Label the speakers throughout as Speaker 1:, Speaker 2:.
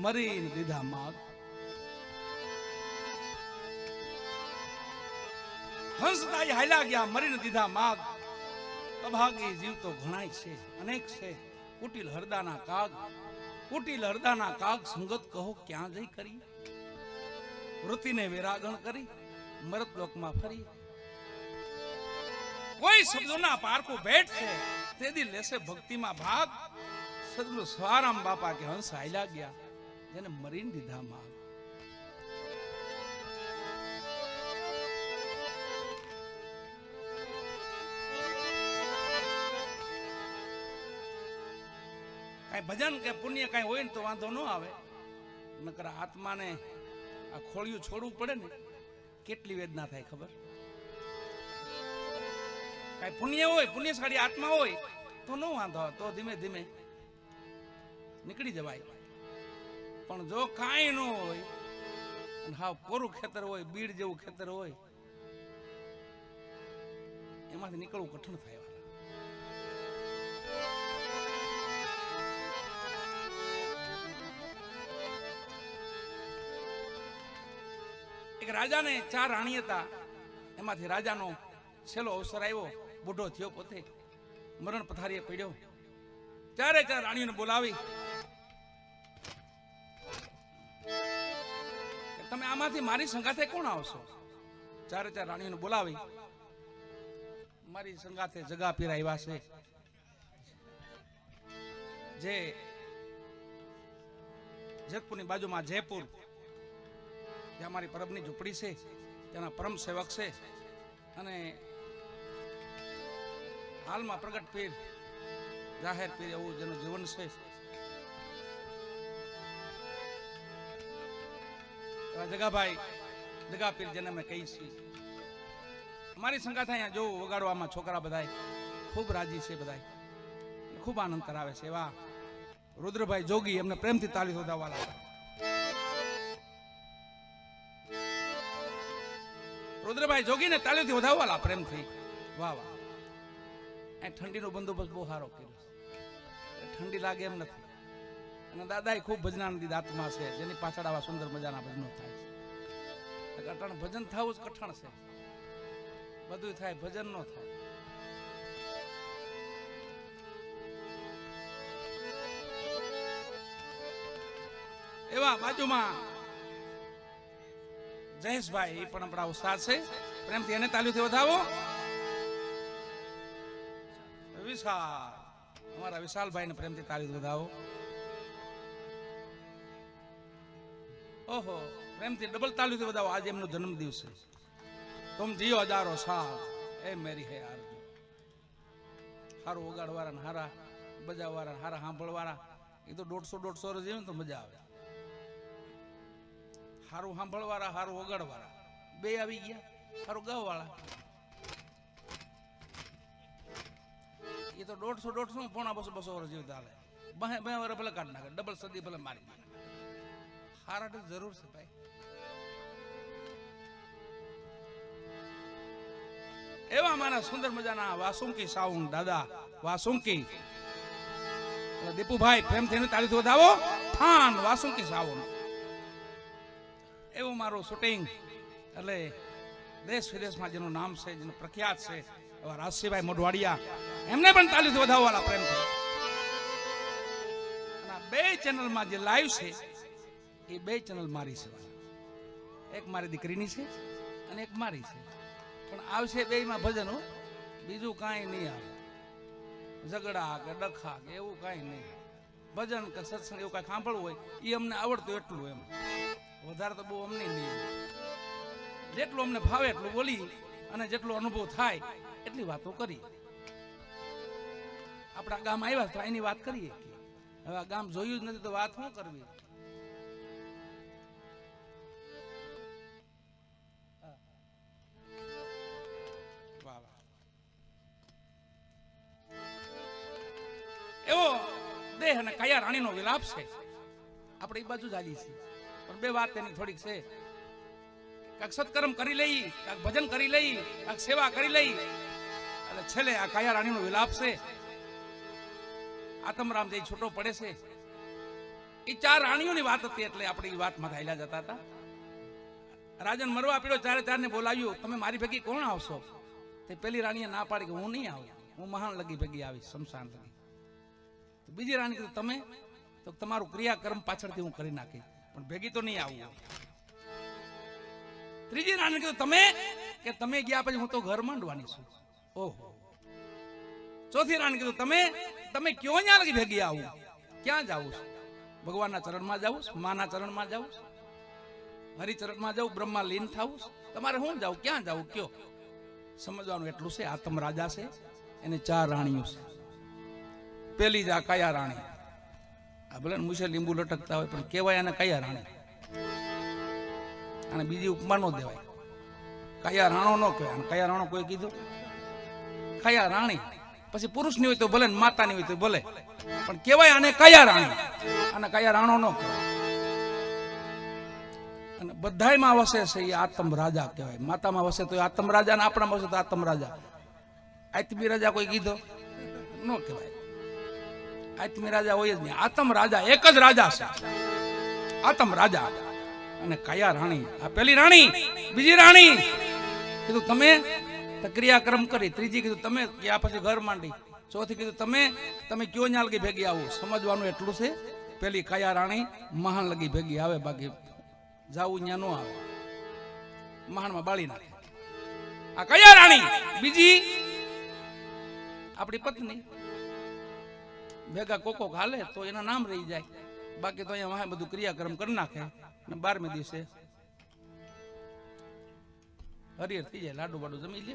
Speaker 1: મરીને દીધા માગ. હંસદાઈ હાલ્યા ગયા, મરીને દીધા માગ. અભાગી જીવ તો ઘણાય છે, અનેક છે. કુટિલ હરદાના કાગ, કુટિલ હરદાના કાગ સંગત કહો ક્યાં જઈ કરી. વૃત્તિને વિરાગણ કરી મરત લોકમાં ફરી. કોઈ શબ્દોના પારકું ભેટ છે, તેદી લેશે ભક્તિમાં ભાગ. સદગુરુ સ્વારામ બાપા કે હંસ હાલ્યા ગયા, જેને મરીને દીધા માગ. કઈ ભજન કે પુણ્ય કઈ હોય ને તો વાંધો ન આવે, નકર આત્માને આ ખોળિયું છોડવું પડે ને કેટલી વેદના થાય ખબર. કઈ પુણ્ય હોય, પુણ્યશાળી આત્મા હોય તો ન વાંધો આવે, તો ધીમે ધીમે નીકળી જવાય. પણ જો કાંઈ ન હોય અને હાવ કોરું ખેતર હોય, બીડ જેવું ખેતર હોય, એમાંથી નીકળવું કઠણ થાય. એક રાજાને 4 રાણી હતા, એમાંથી રાજાનો છેલ્લો અવસર આવ્યો, બુઢો થયો, પોતે મરણ પથારીએ પડ્યો. 4 રાણીઓને બોલાવી, તમે આમાંથી મારી સંગાથે કોણ આવશો? 4 રાણીઓને બોલાવી, મારી સંગાથે જગા પીર આવ્યા છે, જે જેતપુરની બાજુમાં જયપુર, જ્યાં મારી પરબની ઝૂંપડી છે, તેના પરમ સેવક છે, અને હાલમાં પ્રગટ પીર, જાહેર પીર એવું જેનું જીવન છે. એવા જગાભાઈ, જગા પીર જેને અમે કહી છીએ, અમારી સંગાથ અહીંયા જો વગાડવામાં છોકરા બધાય ખૂબ રાજી છે, બધાય ખૂબ આનંદ કરાવે છે. એવા રુદ્રભાઈ જોગી, એમને પ્રેમથી તાળી વધાવવાલા. રુદ્રભાઈ જોગીને તાળીથી વધાવવાલા પ્રેમથી. વાહ વાહ. એ ઠંડીનો બંદોબસ્ત બહુ સારો કર્યો, ઠંડી લાગે એમ નથી. અને દાદાએ ખૂબ ભજનાનંદી આત્મા છે, જેની પાછળ આવા સુંદર મજાના ભજનો થાય છે. અટાણે ભજન થવું જ કઠણ છે, બધું થાય, ભજન ન થાય. એવા બાજુમાં જયેશભાઈ, એ પણ આપણા ઉસ્તાદ છે, પ્રેમથી એને તાલીઓથી વધાવો. વિશાલ, અમારા વિશાલભાઈ ને પ્રેમથી તાલીઓથી વધાવો. ઓહો, પ્રેમથી ડબલ તાલીઓથી વધાવો. આજે એમનો જન્મદિવસ છે. તુમ જીઓ હજારો સાલ, એ મેરી હે આરજુ. હારું વગાડવાળા, હારા બજાવવાળા, હારા સાંભળવાળા, એ તો 150 વર્ષ જીવે ને તો મજા આવે. હારું સાંભળવાળા, હારું વગાડવાળા બે આવી ગયા, હારું ગાવાવાળા એ તો 150 પોણા 200 વર્ષ જીવતા હાલે. 2 વર્ષ ભલે કાઢ નાખે, ડબલ સદી ભલે મારી નાખે. હારા તો જરૂર છે ભાઈ. એવા મારા સુંદર મજાના વાસુંકી સાઉન્ડ દાદા, વાસુંકી દીપુભાઈ, પ્રેમથી તાળીથી વધાવો. થાન વાસુંકી સાઉન્ડ. એવું મારું શૂટિંગ, એટલે દેશ વિદેશમાં જેનું નામ છે, જેનું પ્રખ્યાત છે, એવા રાજસિંહભાઈ મોઢવાડિયા, એમને પણ તાલીથી વધાવવાલા પ્રેમથી. અને 2 ચેનલમાં જે લાઈવ છે, એ 2 ચેનલ મારી છે. એક મારી દીકરીની છે અને એક મારી છે. પણ આવશે 2માં ભજનો, બીજું કાંઈ નહીં આવે. ઝઘડા કે ડખા કે એવું કાંઈ નહીં. ભજન કે સત્સંગ એવું કાંઈ સાંભળવું હોય એ અમને આવડતું એટલું, એમ વધારે તો બહુ અમને નહીં. જેટલું અમને ફાવે એટલું બોલી, અને જેટલો અનુભવ થાય એટલી વાતો કરી. આપણા ગામ આવ્યા તો એની વાત કરીએ. હવે આ ગામ જોયું જ નથી તો વાત શું કરવી. એવો દેહ અને કાયા રાણીનો વિલાપ છે. આપણે એ બાજુ જ આલી છે, પણ 2 વાત એની થોડીક છે. કાંક સત્કર્મ કરી લઈ, કાંક ભજન કરી લઈ, કાંક સેવા કરી લઈ, એટલે છેલ્લે આ કાયા રાણીનો વિલાપ છે. આત્મરામ જે છૂટો પડે છે, એ 4 રાણીઓની વાત હતી એટલે આપણે એ વાતમાં હાલ્યા જતા હતા. રાજન મરવા પીડો 4 ને બોલાવ્યું, તમે મારી ભેગી કોણ આવશો? તે પેલી રાણીએ ના પાડી કે હું નહીં આવું, હું મહાન લગી ભેગી આવીશ, શમશાન લગી. તો બીજી રાણી કીધું તમે, તો તમારું ક્રિયાકર્મ પાછળથી હું કરી નાખી, પણ ભેગી તો નહીં આવું. ત્રીજી રાણી કીધું તમે, કે તમે ગયા પછી હું તો ઘર માંડવાની છું. ઓહો. ચોથી રાણી કીધું તમે ક્યાં ન્યા લગી ભેગી આવું, ક્યાં જાવું? ભગવાનના ચરણમાં જાવું, માના ચરણમાં જાવું, હરિચરણમાં જાવું, બ્રહ્મા લીન થાવું, તમારે શું જાવું, ક્યાં જાવું કયો? સમજવાનું એટલું છે, આતમ રાજા છે, એને 4 રાણીઓ છે. પેલી જ આ કયા રાણી, આ ભલે મુશે લીંબુ લટકતા હોય પણ કહેવાય આને કયા રાણી, અને બીજી ઉપમા નો દેવાય. કયા રાણો નો કહેવાય. કયા રાણો કોઈ કીધું? કયા રાણી. પછી પુરુષની હોય તો ભલે, માતાની હોય તો ભલે, પણ કહેવાય આને કયા રાણી, અને કયા રાણો નો કહેવાય. અને બધાયમાં વસે છે એ આતમ રાજા કહેવાય. માતામાં વસે તો આતમ રાજા, અને આપણામાં વસે તો આતમ રાજા. આત્મી રાજા કોઈ કીધો નો કહેવાય. આત્મી રાજા હોય જ નહીં, આતમ રાજા એક જ રાજા છે, આતમ રાજા. અને કયા રાણી, આ પેલી રાણી. બીજી રાણી કીધું તમે ક્રિયાક્રમ કરી. ત્રીજી કીધું તમે, ગયા પછી ઘર માંડી. ચોથી કીધું તમે કયો ન્યા લગી ભેગી આવું. સમજવાનું એટલું છે, પેલી કયા રાણી મહાન લગી ભેગી આવે, બાકી જાવું ન્યા નો આવે, મહાનમાં બાળી નાખે. આ કયા રાણી. બીજી આપણી પત્ની. ભેગા કોકો હાલે તો એના નામ રહી જાય, બાકી તો અહીંયા બધું ક્રિયાક્રમ કરી નાખે, અને 12મે દિવસે હરિહર થઈ જાય, લાડુ બાડુ જમી લે,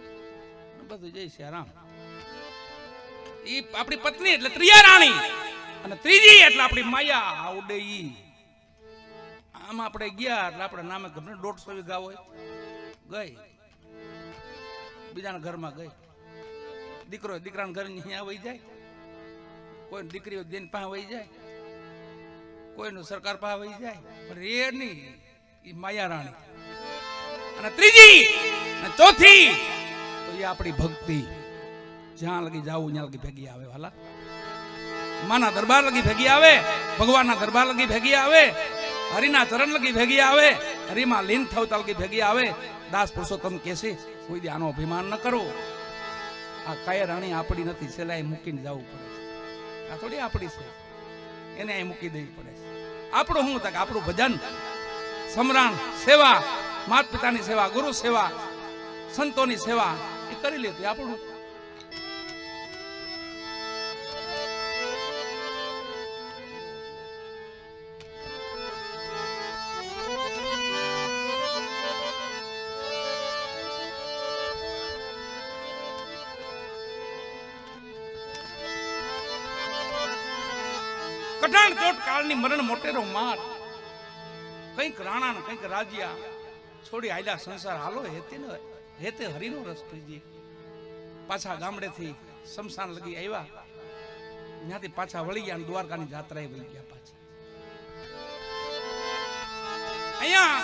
Speaker 1: બધું જય છે આરામ. એ આપણી પત્ની એટલે ત્રીજા રાણી. અને ત્રીજી એટલે આપણી માયા આવડે ઈ. આમાં આપણે ગયા એટલે આપણે નામે ગમે 150 વીઘા હોય, ગઈ બીજાના ઘરમાં ગઈ. દીકરો દીકરાના ઘર અહીંયા વહી જાય, કોઈ દીકરીઓ દેન પાસે વહી જાય, કોઈનું સરકાર પાસે વહી જાય, પણ એ નહીં, એ માયા રાણી. અને ત્રીજી અને ચોથી તો એ આપણી ભક્તિ. જ્યાં લગી જાવું ત્યાં લગી ભેગી આવે. વાલા માના દરબાર લગી ભેગી આવે, ભગવાનના દરબાર લગી ભેગી આવે, હરિના ચરણ લગી ભેગી આવે, હરિમાં લીન થવતા લગી ભેગી આવે. દાસ પુરુષોત્તમ કહેશે કોઈ દી આનો અભિમાન ન કરો. આ કયા રાણી આપણી નથી, છેલ્લા એ મૂકીને જવું પડે છે. આ થોડી આપણી છે, એને અહીં મૂકી દેવી પડે છે. આપણું શું થાય? આપણું ભજન, સમરણ, સેવા, માતા પિતાની સેવા, ગુરુ સેવા, સંતોની સેવા એ કરી લેતી આપણું. કઠણ ચોટ કાળની મરણ મોટેરો માર. કંઈક રાણા ને કંઈક રાજ્યા છોડી આયલા સંસાર હાલો હેતે હરિનો રસ પીજી. પાછા ગામડેથી શમશાન લગી આવ્યા, ત્યાંથી પાછા વળી ગયા, દ્વારકાની જાત્રાએ વળી ગયા પાછા. અહીંયા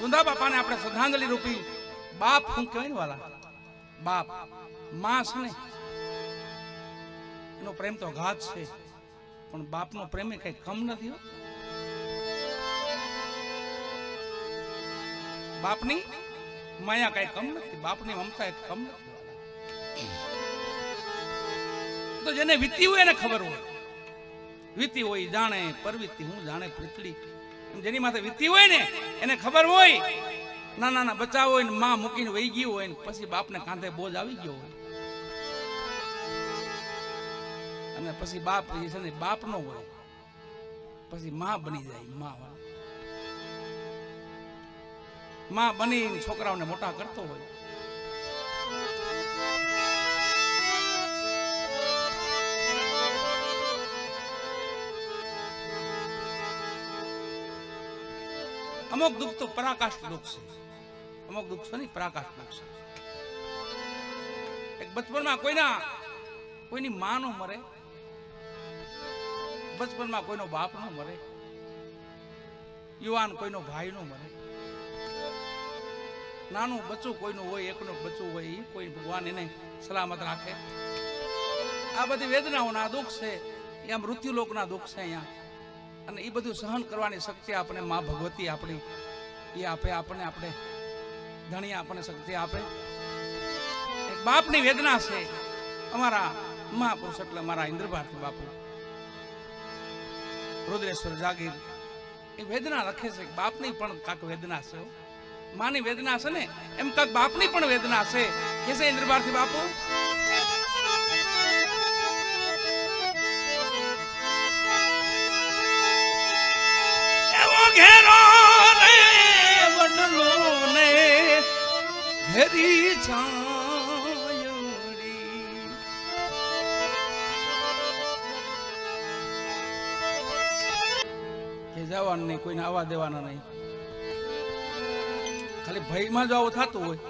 Speaker 1: દુંદા બાપાને આપણે શ્રદ્ધાંજલિ રૂપી બાપ શું કહેવાય ને વાલા, બાપ માં છે ને એનો પ્રેમ તો ઘાત છે, પણ બાપનો પ્રેમ એ કઈ કમ નથી. બાપની માયા કઈ કમ નથી, બાપની મમતા કઈ કમ નથી. તો જેને વીતી હોય એને ખબર હોય, વીતી હોય જાણે પરવીતી, હું જાણે પૃથ્વી. જેની માથે વીતી હોય ને એને ખબર હોય. નાના બચ્ચા હોય ને માં મૂકીને વહી ગયું હોય ને પછી બાપને કાંધે બોજ આવી ગયો હોય, અને પછી બાપ છે ને બાપ નો હોય, પછી માં બની જાય. માં બની છોકરાઓને મોટા કરતો હોય. અમુક દુઃખ તો પરાકાષ્ઠ દુઃખ છે, અમુક દુઃખ છે ને પરાકાષ્ઠ દુઃખ છે. એક બચપનમાં કોઈની માં નો મરે, બચપનમાં કોઈનો બાપ નો મરે, યુવાન કોઈનો ભાઈ નો મરે, નાનું બચ્ચું કોઈનું હોય, એકનું બચ્ચું હોય, એ કોઈ ભગવાન એને સલામત રાખે. આ બધી વેદનાઓના દુઃખ છે, એ મૃત્યુ લોકના દુઃખ છે અહીંયા, અને એ બધું સહન કરવાની શક્તિ આપણે મા ભગવતી આપણી એ આપે આપણને, આપણે ધણી આપણને શક્તિ આપે. એક બાપની વેદના છે. અમારા મહાપુરુષ એટલે અમારા ઇન્દ્ર ભારતી બાપુ રુદ્રેશ્વર જાગીર એ વેદના લખે છે. બાપની પણ કાંક વેદના છે, માની વેદના છે ને એમ કાંક બાપની પણ વેદના છે. કે છે ઇન્દ્ર ભારતી બાપુ, એવો ઘેરો રે વડલો ને ઘેરી છાયડી, કે જવાનું નહીં, કોઈને આવવા દેવાના નહીં. ખાલી ભયમાં જો આવું થતું હોય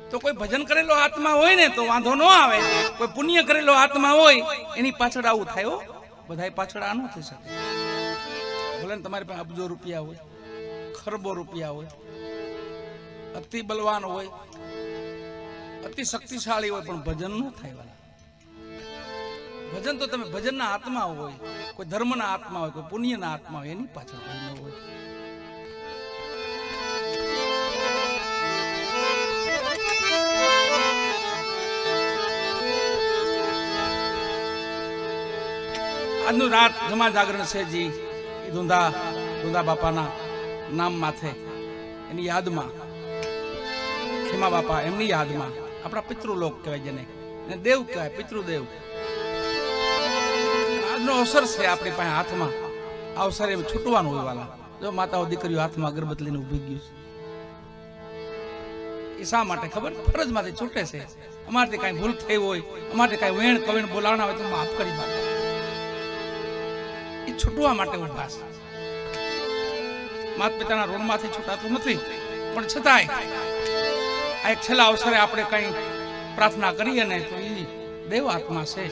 Speaker 1: તો કોઈ ભજન કરેલો આત્મા હોય ને તો વાંધો ન આવે. કોઈ પુણ્ય કરેલો આત્મા હોય એની પાછળ આવું થાય હો. બધાય પાછળ આ ન થઈ શકે. ભલે ને તમારી પાસે અબજો રૂપિયા હોય, ખરબો રૂપિયા હોય, અતિ બલવાન હોય, અતિ શક્તિશાળી હોય, પણ ભજન ન થાય વાલા. ભજન તો તમે ભજનના આત્મા હોય, કોઈ ધર્મના આત્મા હોય, કોઈ પુણ્યના આત્મા હોય, એની પાછળ ભય ન હોય. આજનું રાત જમા જાગરણ છે જી, એ ધુંધા બાપાના નામ માથે એની યાદમાં, ખેમા બાપા એમની યાદમાં, આપણા પિતૃલોક કહેવાય જેને, એને દેવ કહેવાય, પિતૃદેવ. આજનો અવસર છે આપણી પાસે હાથમાં. આ અવસરે છૂટવાનું હોય વાલા. જો માતાઓ દીકરીઓ હાથમાં અગરબત્તી લઈને ઉભી ગયું છે, એ શા માટે ખબર? ફરજમાંથી છૂટે છે. અમારથી કાંઈ ભૂલ થઈ હોય, અમારથી કાંઈ વેણ કવેણ બોલાવના હોય તો માફ કરી દો. એ છૂટવા માટે ઉભા છે. માતા પિતાના ઋણમાંથી છૂટાતું નથી, પણ છતાંય આ એક છેલ્લા અવસરે આપણે કઈ પ્રાર્થના કરીએ ને તો એ દેવ આત્મા છે,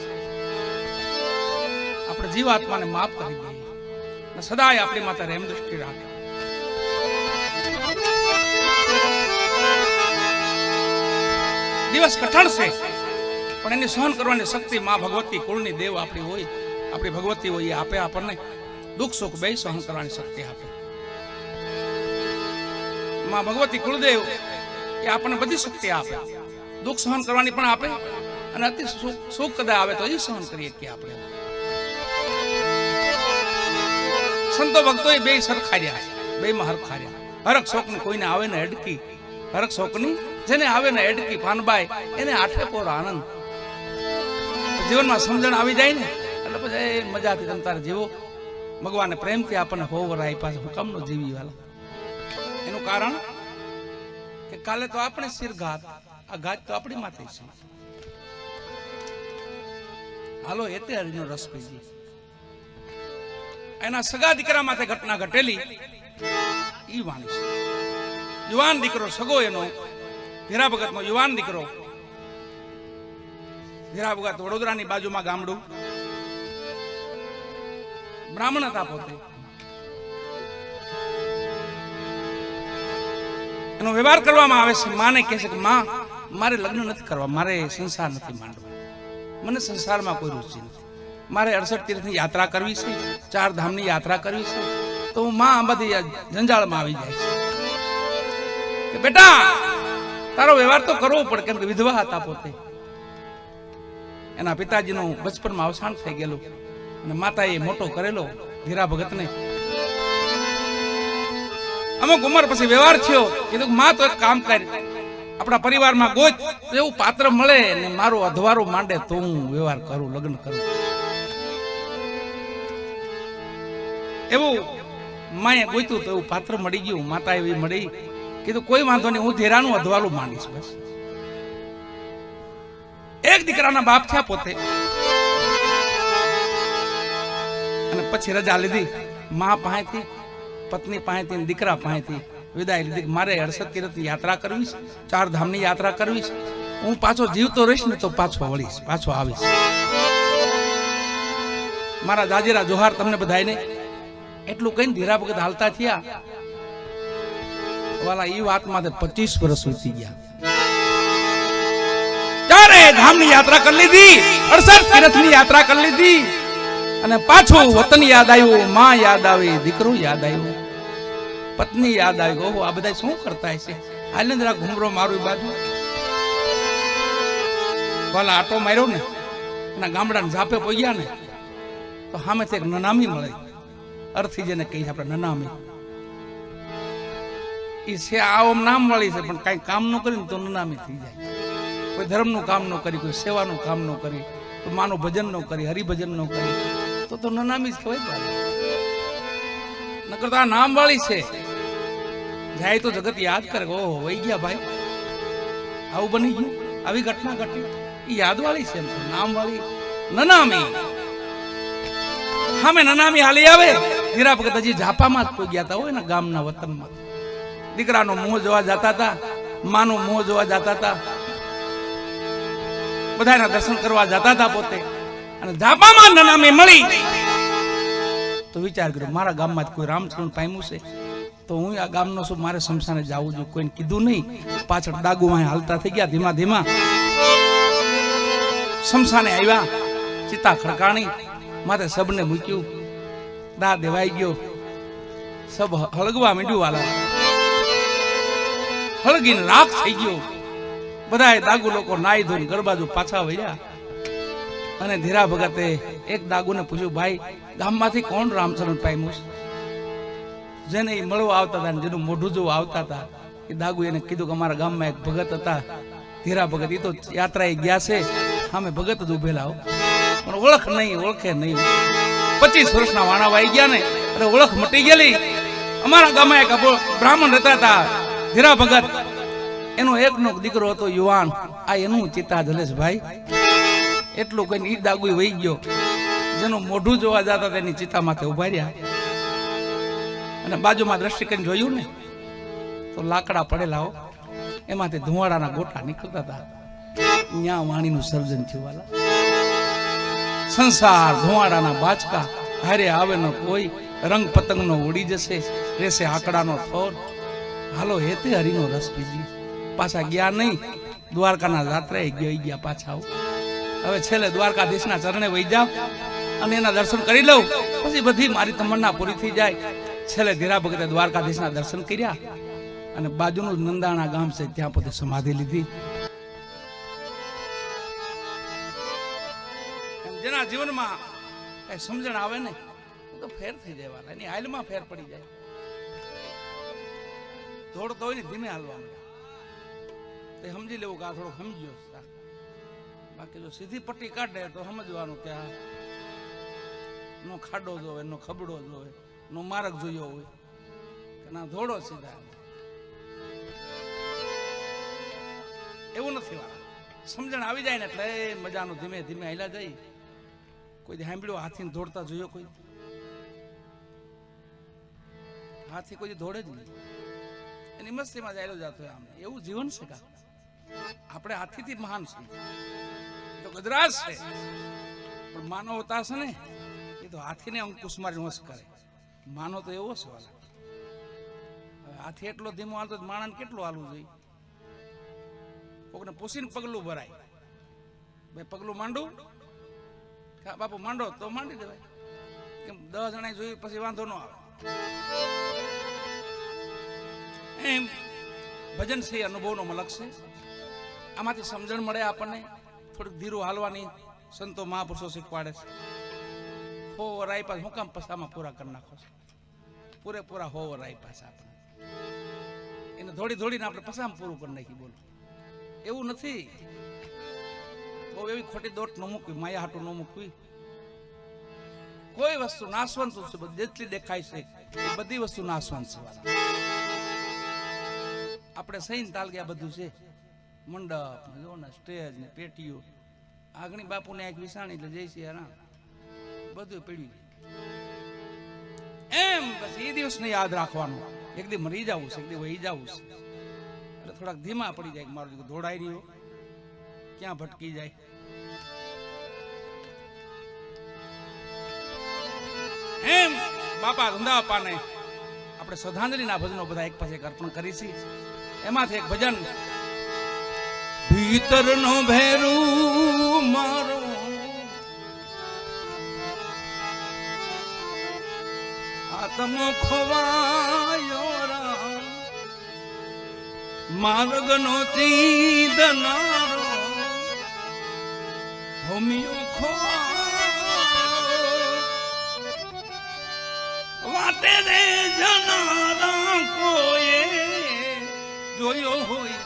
Speaker 1: આપણે જીવ આત્માને માફ કરી દઈએ અને સદાય આપણી માતા રેમ દૃષ્ટિ રાખે. દિવસ કઠણ છે પણ એની સહન કરવાની શક્તિ મા ભગવતી કુળની દેવ આપણી હોય, આપણી ભગવતી હોય, એ આપે આપણને દુઃખ સુખ બે સહન કરવાની શક્તિ આપે. માં ભગવતી કુળદેવ એ આપણને બધી શક્તિ આપે, દુઃખ સહન કરવાની પણ આપે, અને અતિ સુખ કદાચ આવે તો એ સહન કરીએ કે આપણે. સંતો ભક્તો એ બે સરખાર્યા, બે માં હરખાર્યા. હરક શોક ની કોઈને આવે ને અડકી, હરક શોક ની જેને આવે ને અડકી પાનબાઈ એને આઠે પોર આનંદ. જીવનમાં સમજણ આવી જાય ને એટલે પછી મજાથી તમે તારે જીવો. ભગવાને પ્રેમથી આપણને હોવર આપ્યા છે, હુકમ નો જીવી વાલા. એનું કારણ કે કાલે તો આપણે શિર ઘાત, આ ઘાત તો આપણી માથે છે. હાલો એતે હરિનો રસ પીજી. એના સગા દીકરા માથે ઘટના ઘટેલી ઈ વાણી છે. યુવાન દીકરો સગો એનો ધીરા ભગત નો યુવાન દીકરો. ધીરા ભગત વડોદરાની બાજુમાં ગામડું, બ્રાહ્મણ હતા પોતે. એનો વ્યવહાર કરવામાં આવે છે. માને કહે છે કે માં મારે લગ્ન નથી કરવા, મારે સંસાર નથી માંડવો, મને સંસારમાં કોઈ રુચિ નથી, મારે 68 તીર્થની યાત્રા કરવી છે, 4 ધામની યાત્રા કરવી છે. તો હું માં આ બધી જંજાળમાં આવી જાય છે કે બેટા તારો વ્યવહાર તો કરવો પડે, કેમ કે વિધવા હતા પોતે. એના પિતાજીનું બચપનમાં અવસાન થઈ ગયેલું અને માતાએ મોટો કરેલો ધીરા ભગતને. અમુક ઉંમર પછી વ્યવહાર થયો, કીધું માં તો એક કામ કર, આપણા પરિવારમાં ગોત એવું પાત્ર મળે ને મારો અધવારો માંડે તો હું વ્યવહાર કરું, લગ્ન કરું. એવું માએ ગોત્યું તો એવું પાત્ર મળી ગયું, માતા એવી મળી. કીધું કોઈ વાંધો નહીં, હું ધીરાનું અધવારું માંડીશ બસ. એક દીકરાના બાપ થયા પોતે, અને પછી રજા લીધી મા પાસેથી, પત્ની પાસેથી, દીકરા પાસેથી વિદાય લીધી. મારે 68 તીર્થની યાત્રા કરવી છે, 4 ધામની યાત્રા કરવી છે. હું પાછો જીવતો રહીશ ને તો પાછો વળીશ, પાછો આવીશ. મારા જાજીરા જોહાર તમને બધાને. એટલું કહીને ધીરા ભગત હાલતા થયા વાલા. એ વાતમાં 25 વર્ષ વીતી ગયા. 4 ધામની યાત્રા કરી લીધી, 68 તીર્થની યાત્રા કરી લીધી. અને પાછું વતન યાદ આવ્યું, માં યાદ આવી, દીકરો યાદ આવ્યો, પત્ની યાદ આવી. ઓહો, આ બધા શું કરતા હશે? હાલે જરા ઘુમરો મારું બાજુ ભલા આટો માર્યો ને અને ગામડાને ઝાપે પહોંચ્યા ને તો સામેથી એક નનામી મળે. અર્થી જેને કહી આપણે નનામી, એ છે આમ નામ વાળી છે, પણ કઈ કામ ન કરીને તો નનામી થઈ જાય. કોઈ ધર્મનું કામ ન કરી, કોઈ સેવાનું કામ ન કરી, તો માનું ભજન ન કરી, હરિભજન ન કરી, તો નનામી જ કહેવાય. નકર તો આ નામ વાળી છે, જાય તો જગત યાદ કરે. ઓહો, વહી ગયા ભાઈ, આવું બની ગયું, આવી ઘટના ઘટી. એ યાદ વાળી છે, નામ વાળી નનામી. હા, મેં નનામી હાલી આવે. ધીરા ભગત હજી ઝાપામાં જ કોઈ ગયા હતા હોય ને, ગામના વતનમાં. દીકરાનો મોહ જોવા જતા હતા, માનું મોહ જોવા જતા હતા, બધાના દર્શન કરવા જતા હતા પોતે. અને ઝાપામાં નનામી મળી તો વિચાર કર્યો, મારા ગામમાં કોઈ રામચરણ પામ્યું છે તો હું આ ગામનો છું, મારે શમશાને જવું જોઈએ. કોઈને કીધું નહીં. પાછળ ડાગુ હાલતા થઈ ગયા ધીમા ધીમા. શમશાને આવ્યા, ચિતા ખડકાણી, માથે સબને મૂક્યું, દા દેવાઈ ગયો, સબ હળગવા માંડ્યું. વાલા હળગીને રાખ થઈ ગયો. બધા દાગુ લોકો નાઈ ધોઈને ઘર બાજુ પાછા વળ્યા. અને ધીરા ભગતે એક દાગુને પૂછ્યું, ભાઈ ગામમાંથી કોણ રામચરણ પામ્યું? જેને એ મળવા આવતા હતા, જેનું મોઢું જોવા આવતા હતા, એ દાગુ એને કીધું કે અમારા ગામમાં એક ભગત હતા, ધીરા ભગત. એ તો યાત્રાએ ગયા છે, સામે ભગત જ ઉભેલા હો, પણ ઓળખ નહીં, ઓળખે નહીં. 25 વર્ષના વાણા વાઈ ગયા ને, અરે ઓળખ મટી ગયેલી. અમારા ગામમાં એક બ્રાહ્મણ રહેતા હતા, ધીરા ભગત. એનો એકનો દીકરો હતો યુવાન. આ એનું ચિતા જલેશ ભાઈ. એટલું કઈ ઈ દાગુ વહી ગયો. જેનું મોઢું જોવા જતા તેની ચિતા માથે ઉભા રહ્યા. અને બાજુમાં દ્રષ્ટિ કરીને જોયું ને તો લાકડા પડેલા હો, એમાંથી ધુવાડાના ગોટા નીકળતા હતા. ન્યા વાણીનું સર્જન થયું. વાલા સંસાર ધુવાડાના બાચકા, હારે આવે ન કોઈ, રંગ પતંગનો ઉડી જશે, રેસે આકડાનો થોર. હાલો હેતે હરિનો રસ પીજી. પાછા ગયા નહીં, દ્વારકાના જાત્રાએ ગયા પાછા. હવે છેલ્લે દ્વારકાધીશના ચરણે વહી જાવ અને એના દર્શન કરી લઉં, પછી બધી મારી તમન્ના પૂરી થઈ જાય. છેલ્લે ધીરા ભગતે દ્વારકાધીશના દર્શન કર્યા અને બાજુનું નંદાણા ગામ છે ત્યાં પોતે સમાધિ લીધી. જેના જીવનમાં કઈ સમજણ આવે ને તો ફેર થઈ જાય. વાલા એની હાલમાં ફેર પડી જાય. દોડતો હોય ને ધીમે હાલવાનું, તે સમજી લેવું કે આ થોડું સમજ્યો. બાકી જો સીધી પટ્ટી કાઢે તો સમજવાનું કે આ નો ખાડો જોવે, નો ખબડો જોવે, નો માર્ગ જોયો હોય કે ના ધોડો સીધા. એવું નથી. વાળા સમજણ આવી જાય ને એટલે મજાનું ધીમે ધીમે હાલ્યા જાય. કોઈ સાંભળ્યું હાથી દોડતા જોયો? કોઈ હાથી કોઈ દોડે જ નહીં, એની મસ્તીમાં ચાલ્યો જતો. આમ એવું જીવન છે કા? આપણે હાથીથી મહાન છે તો ગજરાજ છે, પણ માનવ હોતા છે ને એ તો હાથીને અંકુશ મારી વંશ કરે. માનો તો એવો છે. વાલા હાથી એટલો ધીમો હાલતો માણસ કેટલું હાલવું જોઈએ? કોકને પૂછીને પગલું ભરાય, ભાઈ પગલું માંડું? બાપુ માંડો તો માંડી દેવાય. કેમ 10 જણા જોયું પછી વાંધો ન આવે. એમ ભજન છે અનુભવનો મલક છે. આમાંથી સમજણ મળે આપણને. થોડીક ધીરું હાલવાની સંતો મહાપુરુષો શીખવાડે છે. હોવર આપ્યા હું કામ પસામાં પૂરા કરી નાખો છો? પૂરેપૂરા હોવર આપ્યા છે આપણે. એને થોડી થોડીને આપણે પસામાં પૂરું કરી નાખી. બોલો એવું નથી. બહુ એવી ખોટી દોટ ન મૂકવી, માયા હાટું ન મૂકવી. કોઈ વસ્તુ નાશવંત છે, જેટલી દેખાય છે એ બધી વસ્તુ નાશવંત છે. આપણે સહીન તાલ ગયા બધું છે. મંડપ જો ને, સ્ટેજ ને, પેટીઓ, આગણી બાપુ ને એક વિસાણી એટલે જય શ્રી રામ બધું પડ્યું. એમ પછી એ દિવસ ને યાદ રાખવાનું. એક દી મરી જવું છે, એક દી વહી જવું છે. એટલે થોડાક ધીમા પડી જાય. મારું દીકરું દોડાઈ રહ્યો, ક્યાં ભટકી જાય. એમ બાપા ધંધા બાપાને આપણે શ્રદ્ધાંજલિના ભજનો બધા એક પછી એક અર્પણ કરી છે. એમાંથી એક ભજન ભીતરનો ભેરું મારો આત્મો ખોવાયો રામ માર્ગનો ચીદનારો ભૂમિયો ખોવાયો વાતે રે જનારા કોઈએ જોયો હોય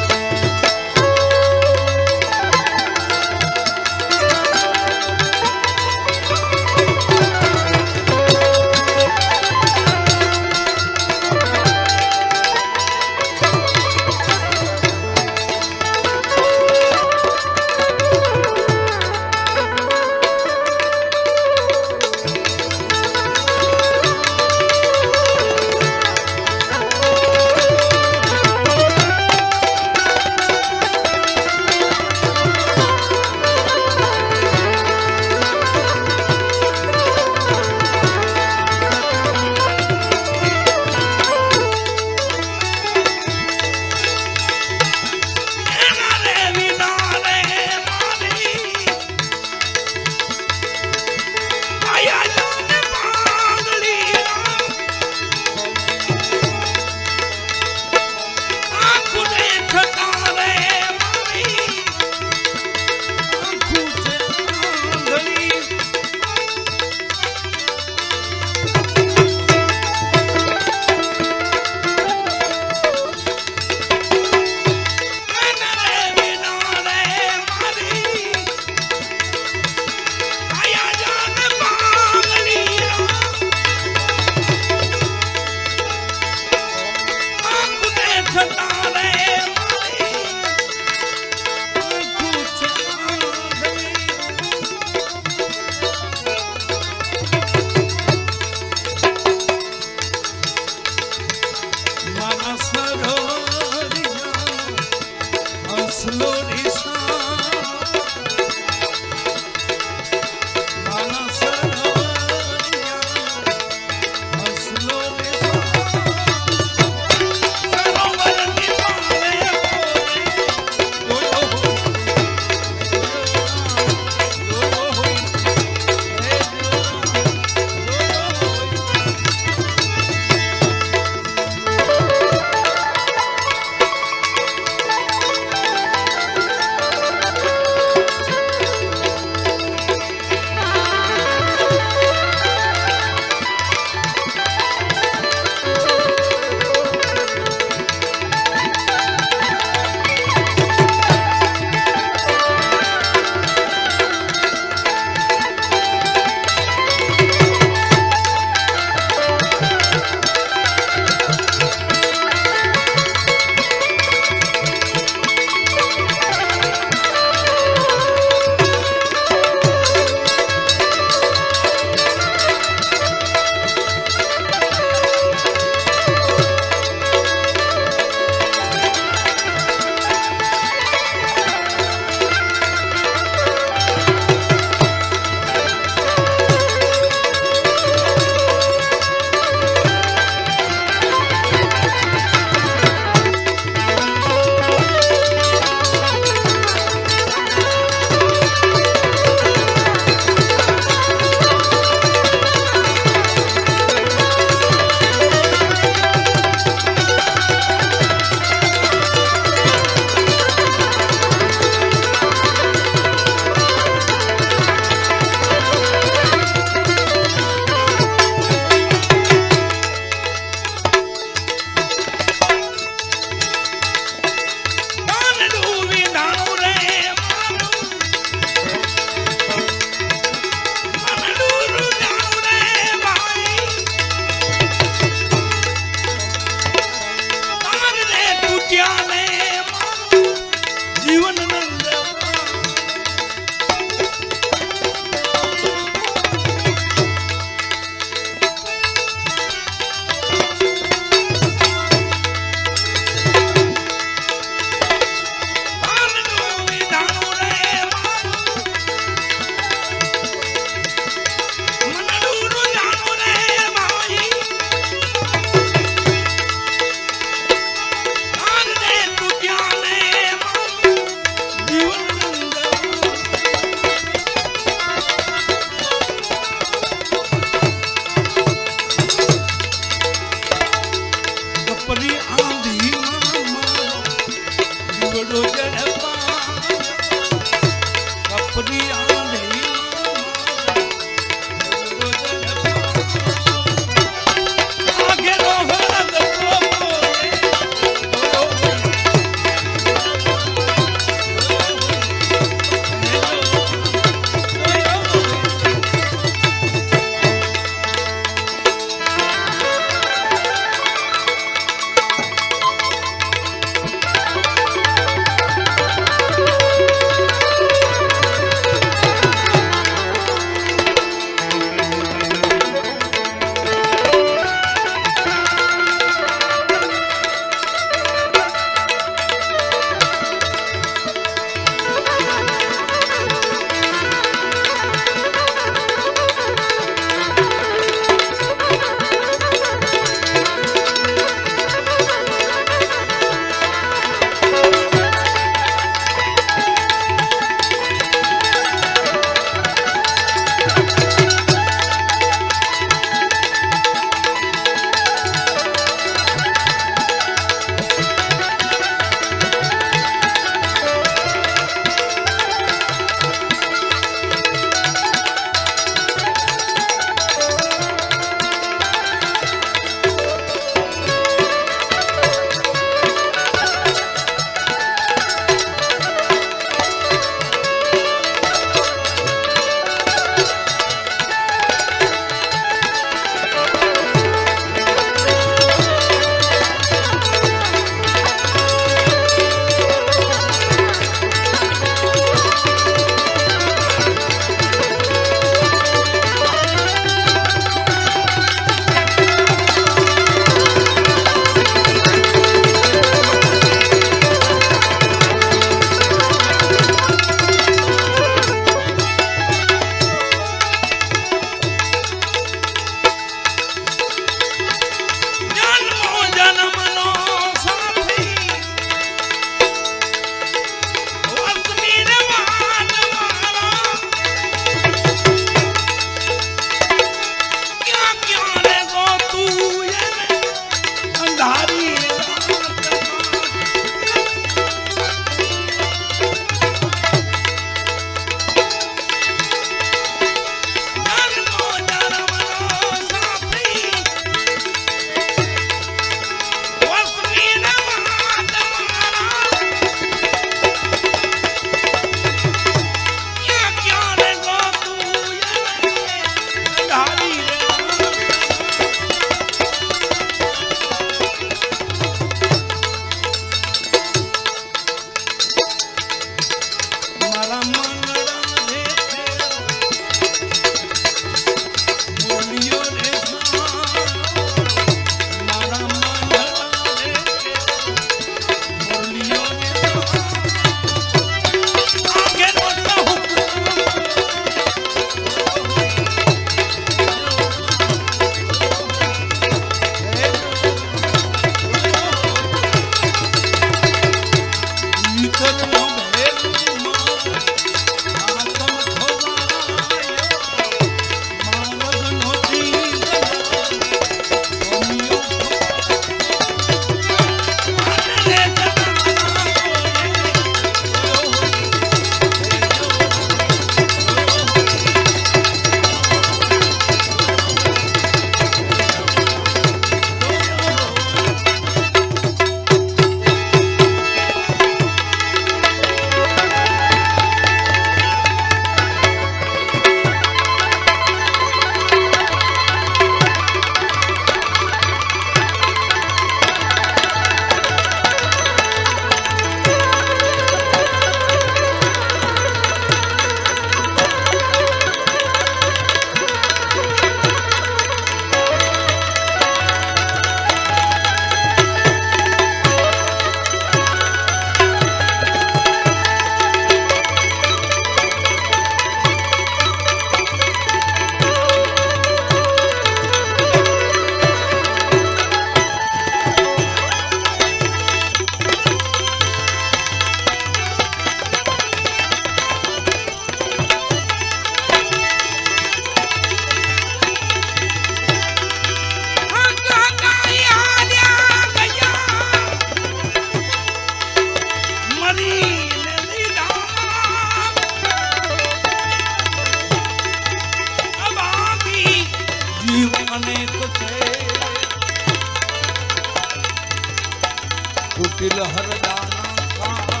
Speaker 1: કુટિલ હરદાના કા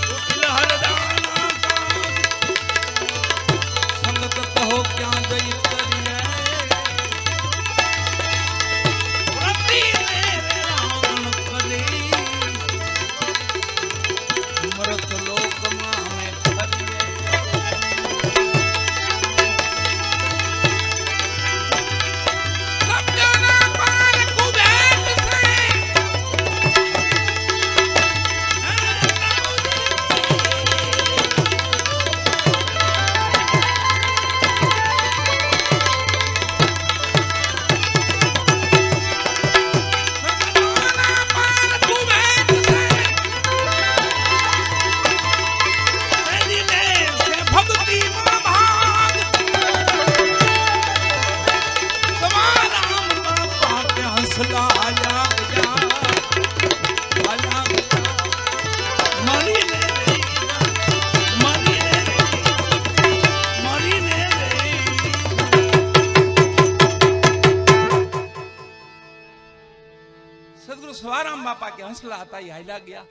Speaker 1: કુટિલ હરદાના કા સંગત કહો ક્યાં જઈ કરીએ પ્રતિ ને રાવણ કરી મરત લોકમાં અમે ફરીએ સત્યના પાર કુબેર છે સત્યના પાર કુબેર છે તેની લે છે ભક્તિ માં ભાગ તમારા બાપા કે હંસલા આયા ગયા આયા ગયા મરી લે મરી લે મરી લે સદગુરુ સવારામ બાપા કે હંસલા હતા એ હાલ્યા ગયા